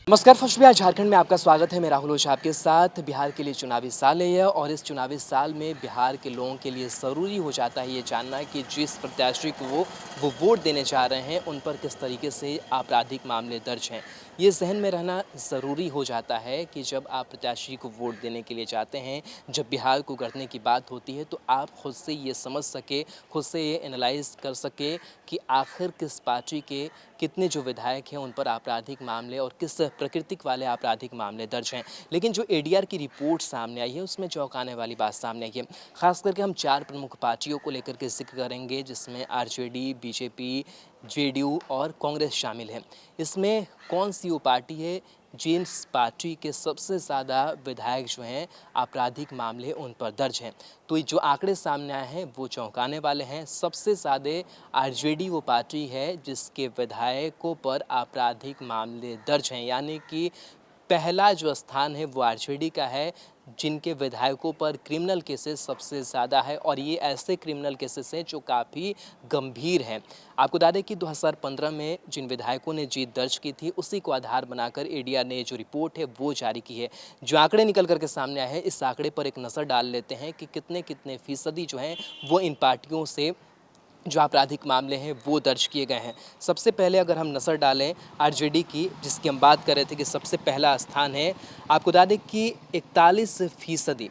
नमस्कार फर्स्ट बिहार झारखंड में आपका स्वागत है। मैं राहुल ओझा आपके साथ। बिहार के लिए चुनावी साल है यह, और इस चुनावी साल में बिहार के लोगों के लिए ज़रूरी हो जाता है ये जानना कि जिस प्रत्याशी को वो वोट देने जा रहे हैं उन पर किस तरीके से आपराधिक मामले दर्ज हैं। ये जहन में रहना ज़रूरी हो जाता है कि जब आप प्रत्याशी को वोट देने के लिए जाते हैं, जब बिहार को गढ़ने की बात होती है, तो आप खुद से ये समझ सके, खुद से ये एनालाइज कर सके कि आखिर किस पार्टी के कितने जो विधायक हैं उन पर आपराधिक मामले और किस प्रकृतिक वाले आपराधिक मामले दर्ज हैं। लेकिन जो एडीआर की रिपोर्ट सामने आई है उसमें चौंकाने वाली बात सामने आई है। खास करके हम 4 प्रमुख पार्टियों को लेकर के जिक्र करेंगे, जिसमें आरजेडी, बीजेपी, जेडीयू और कांग्रेस शामिल है। इसमें कौन सी वो पार्टी है जिस पार्टी के सबसे ज़्यादा विधायक जो हैं आपराधिक मामले उन पर दर्ज हैं। तो ये जो आंकड़े सामने आए हैं वो चौंकाने वाले हैं। सबसे ज़्यादा आरजेडी वो पार्टी है जिसके विधायकों पर आपराधिक मामले दर्ज हैं, यानी कि पहला जो स्थान है वो आरजेडी का है, जिनके विधायकों पर क्रिमिनल केसेस सबसे ज़्यादा है, और ये ऐसे क्रिमिनल केसेस हैं जो काफ़ी गंभीर हैं। आपको बता दें कि 2015 में जिन विधायकों ने जीत दर्ज की थी उसी को आधार बनाकर एडीआर ने जो रिपोर्ट है वो जारी की है। जो आंकड़े निकल करके सामने आए हैं, इस आंकड़े पर एक नज़र डाल लेते हैं कि कितने कितने फीसदी जो हैं वो इन पार्टियों से जो आपराधिक मामले हैं वो दर्ज किए गए हैं। सबसे पहले अगर हम नज़र डालें आरजेडी की, जिसकी हम बात कर रहे थे कि सबसे पहला स्थान है, आपको बता दें कि 41%,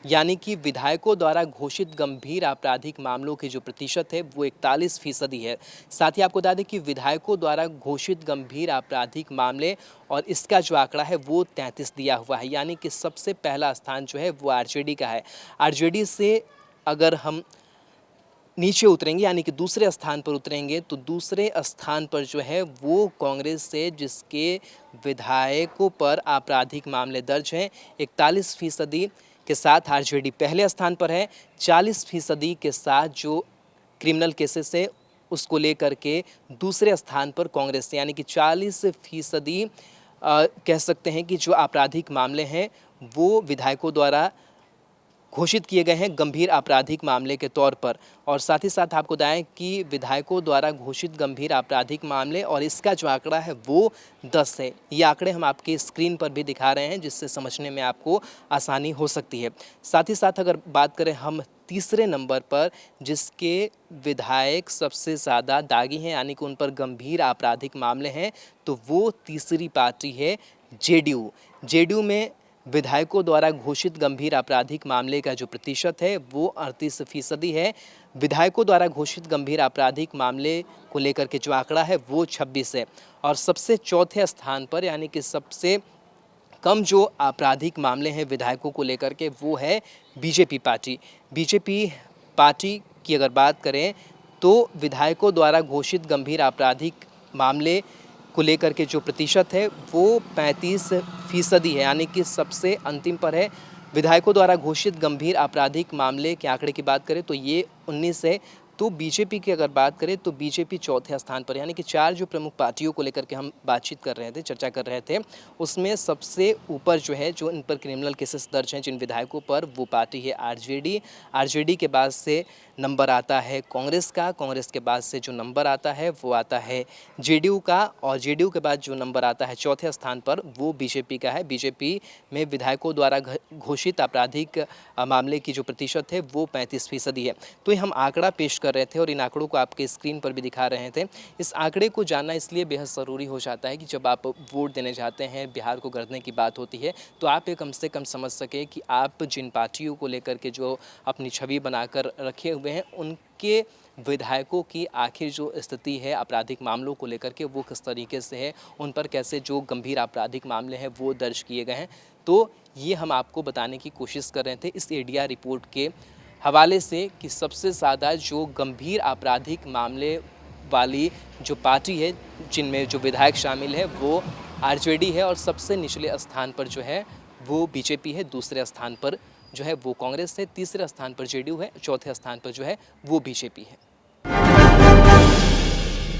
यानी कि विधायकों द्वारा घोषित गंभीर आपराधिक मामलों के जो प्रतिशत है वो 41% है। साथ ही आपको बता दें कि विधायकों द्वारा घोषित गंभीर आपराधिक मामले, और इसका जो आंकड़ा है वो 33 दिया हुआ है, यानी कि सबसे पहला स्थान जो है वो आरजेडी का है। आरजेडी से अगर हम नीचे उतरेंगे, यानी कि दूसरे स्थान पर उतरेंगे, तो दूसरे स्थान पर जो है वो कांग्रेस से, जिसके विधायकों पर आपराधिक मामले दर्ज हैं 41% के साथ आरजेडी पहले स्थान पर है। 40% के साथ जो क्रिमिनल केसेस है उसको लेकर के दूसरे स्थान पर कांग्रेस, यानी कि 40% कह सकते हैं कि जो आपराधिक मामले हैं वो विधायकों द्वारा घोषित किए गए हैं गंभीर आपराधिक मामले के तौर पर। और साथ ही साथ आपको बताएं कि विधायकों द्वारा घोषित गंभीर आपराधिक मामले, और इसका जो आंकड़ा है वो 10 है। ये आंकड़े हम आपके स्क्रीन पर भी दिखा रहे हैं, जिससे समझने में आपको आसानी हो सकती है। साथ ही साथ अगर बात करें हम तीसरे नंबर पर, जिसके विधायक सबसे ज़्यादा दागी हैं, यानी कि उन पर गंभीर आपराधिक मामले हैं, तो वो तीसरी पार्टी है जेडीयू। जेडीयू में विधायकों द्वारा घोषित गंभीर आपराधिक मामले का जो प्रतिशत है वो 38% है। विधायकों द्वारा घोषित गंभीर आपराधिक मामले को लेकर के जो आंकड़ा है वो 26 है। और सबसे चौथे स्थान पर, यानी कि सबसे कम जो आपराधिक मामले हैं विधायकों को लेकर के, वो है बीजेपी पार्टी। बीजेपी पार्टी की अगर बात करें तो विधायकों द्वारा घोषित गंभीर आपराधिक मामले को लेकर के जो प्रतिशत है वो 35% है, यानी कि सबसे अंतिम पर है। विधायकों द्वारा घोषित गंभीर आपराधिक मामले के आंकड़े की बात करें तो ये 19 है। तो बीजेपी की अगर बात करें तो बीजेपी चौथे स्थान पर, यानी कि 4 जो प्रमुख पार्टियों को लेकर के हम बातचीत कर रहे थे, चर्चा कर रहे थे, उसमें सबसे ऊपर जो है, जो इन पर क्रिमिनल केसेस दर्ज हैं जिन विधायकों पर, वो पार्टी है आरजेडी। आरजेडी के बाद से नंबर आता है कांग्रेस का, कांग्रेस के बाद से जो नंबर आता है वो आता है जेडीयू का, और जेडीयू के बाद जो नंबर आता है चौथे स्थान पर वो बीजेपी का है। बीजेपी में विधायकों द्वारा घोषित आपराधिक मामले की जो प्रतिशत है वो 35% है। तो ये हम आंकड़ा पेश कर रहे थे और इन आंकड़ों को आपके स्क्रीन पर भी दिखा रहे थे। इस आंकड़े को जानना इसलिए बेहद ज़रूरी हो जाता है कि जब आप वोट देने जाते हैं, बिहार को गढ़ने की बात होती है, तो आप ये कम से कम समझ सके कि आप जिन पार्टियों को लेकर के जो अपनी छवि बनाकर रखे हुए हैं, उनके विधायकों की आखिर जो स्थिति है आपराधिक मामलों को लेकर के वो किस तरीके से है, उन पर कैसे जो गंभीर आपराधिक मामले हैं वो दर्ज किए गए हैं। तो ये हम आपको बताने की कोशिश कर रहे थे इस एडीआर रिपोर्ट के हवाले से कि सबसे ज़्यादा जो गंभीर आपराधिक मामले वाली जो पार्टी है, जिनमें जो विधायक शामिल है, वो आरजेडी है, और सबसे निचले स्थान पर जो है वो बीजेपी है, दूसरे स्थान पर जो है वो कांग्रेस है, तीसरे स्थान पर जेडीयू है, चौथे स्थान पर जो है वो बीजेपी है।